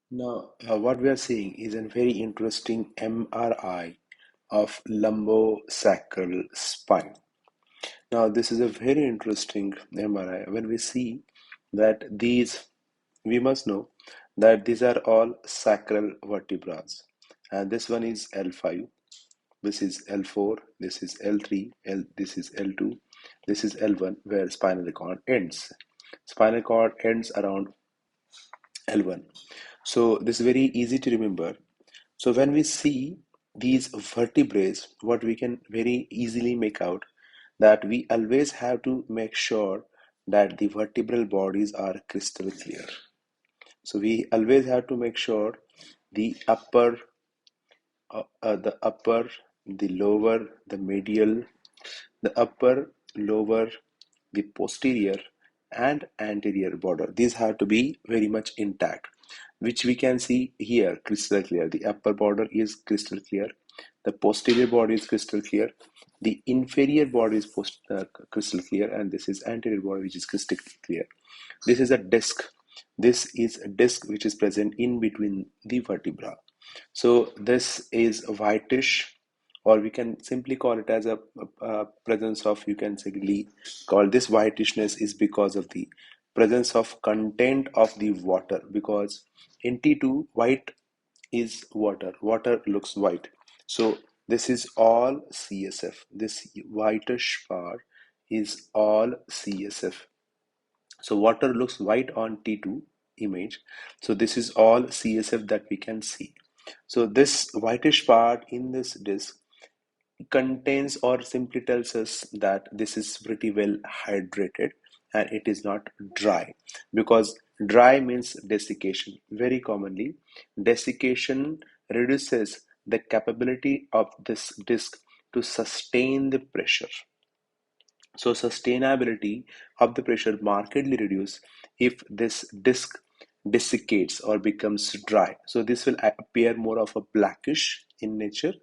Now, what we are seeing is a very interesting MRI of lumbosacral spine. Now, this is a very interesting MRI. When we see that we must know that these are all sacral vertebrae, and this one is L5, this is L4, this is L3, this is L2, this is L1, where spinal cord ends. Spinal cord ends around L1. So this is very easy to remember. So when we see these vertebrae, what we can very easily make out that we always have to make sure that the vertebral bodies are crystal clear. So we always have to make sure the upper, the lower, the medial, the upper, lower, the posterior, and anterior border. These have to be very much intact, which we can see here crystal clear. The upper border is crystal clear, the posterior border is crystal clear, the inferior border is crystal clear, and this is anterior border which is crystal clear. This is a disc. This is a disc which is present in between the vertebra. So this is whitish, or we can simply call it as a presence of, you can simply call this whitishness is because of the presence of content of the water, because in T2 white is water looks white. So this is all CSF, this whitish part is all CSF. So water looks white on T2 image. So this is all CSF that we can see. So this whitish part in this disc contains or simply tells us that this is pretty well hydrated and it is not dry, because dry means desiccation. Very commonly, desiccation reduces the capability of this disc to sustain the pressure. So sustainability of the pressure markedly reduce if this disc desiccates or becomes dry. So this will appear more of a blackish in nature,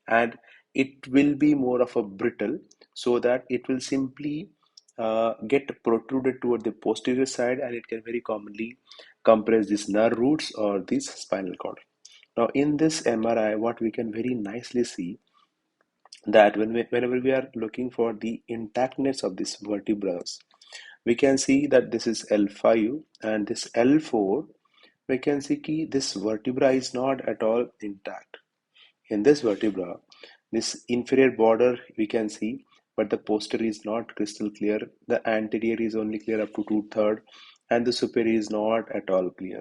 and it will be more of a brittle, so that it will simply get protruded toward the posterior side, and it can very commonly compress these nerve roots or this spinal cord. Now in this MRI, what we can very nicely see that whenever we are looking for the intactness of these vertebrae, we can see that this is L5 and this L4. We can see that this vertebra is not at all intact. In this vertebra, this inferior border we can see, but the posterior is not crystal clear. The anterior is only clear up to two-third, and the superior is not at all clear.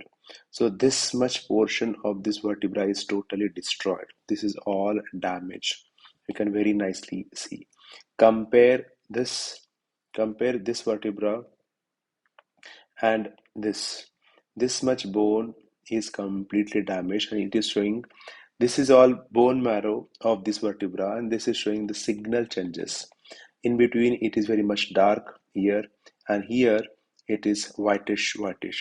So this much portion of this vertebra is totally destroyed. This is all damage. You can very nicely see. Compare this, compare this vertebra and this much bone is completely damaged, and it is showing this is all bone marrow of this vertebra, and this is showing the signal changes. In between it is very much dark here, and here it is whitish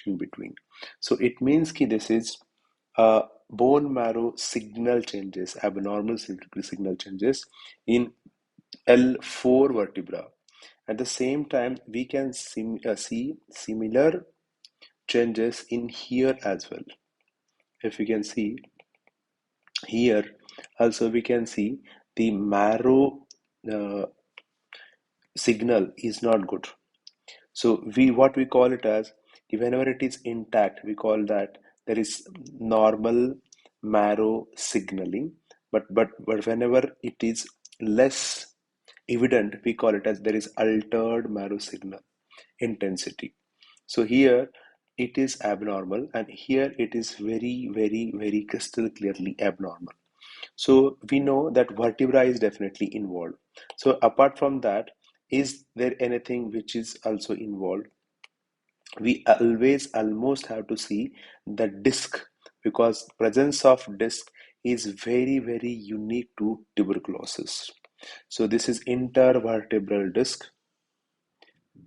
in between. So it means that this is bone marrow signal changes, abnormal signal changes in L4 vertebra. At the same time, we can see similar changes in here as well. If you can see here, also we can see the marrow uh, signal is not good. So what we call it as, whenever it is intact, we call that there is normal marrow signaling, but whenever it is less evident, we call it as there is altered marrow signal intensity. So here it is abnormal, and here it is very crystal clearly abnormal. So we know that vertebra is definitely involved. So apart from that, is there anything which is also involved? We always almost have to see the disc, because presence of disc is very unique to tuberculosis. So this is intervertebral disc.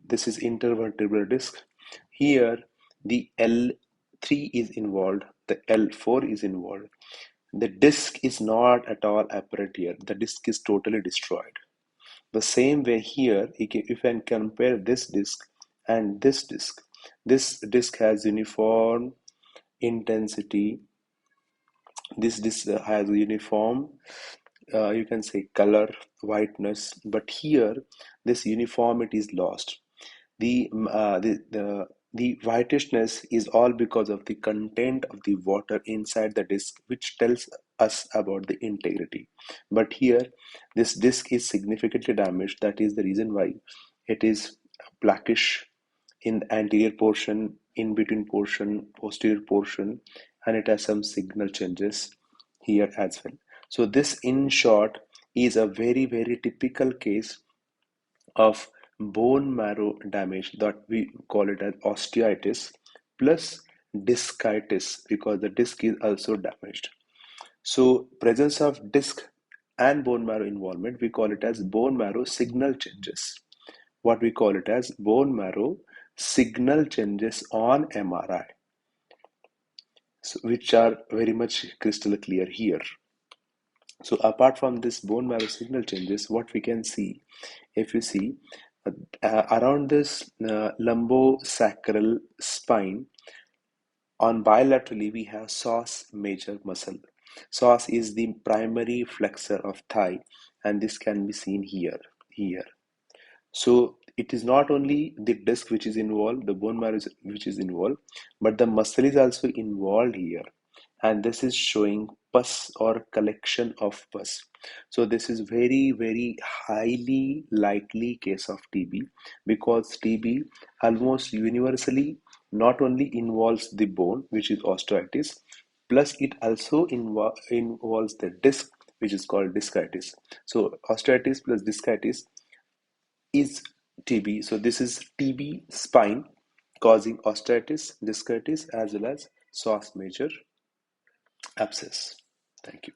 This is intervertebral disc. Here the L3 is involved, the L4 is involved. The disc is not at all apparent here. The disc is totally destroyed. The same way here, if you can compare this disc and this disc has uniform intensity. This has uniform, you can say color, whiteness, but here this uniformity is lost. The whitishness is all because of the content of the water inside the disc, which tells us about the integrity. But here, this disc is significantly damaged. That is the reason why it is blackish in the anterior portion, in between portion, posterior portion, and it has some signal changes here as well. So this, in short, is a very, very typical case of bone marrow damage that we call it as osteitis plus discitis because the disc is also damaged. So presence of disc and bone marrow involvement, we call it as bone marrow signal changes. What we call it as bone marrow signal changes on MRI, so, which are very much crystal clear here. So apart from this bone marrow signal changes, what we can see, if you see around this lumbosacral spine, on bilaterally we have psoas major muscle. Psoas is the primary flexor of thigh, and this can be seen here. So it is not only the disc which is involved, the bone marrow which is involved, but the muscle is also involved here. And this is showing pus or collection of pus. So this is very, very highly likely case of TB because TB almost universally not only involves the bone, which is osteitis, plus it also involves the disc, which is called discitis. So osteitis plus discitis is TB. So this is TB spine causing osteitis, discitis, as well as psoas major abscess. Thank you.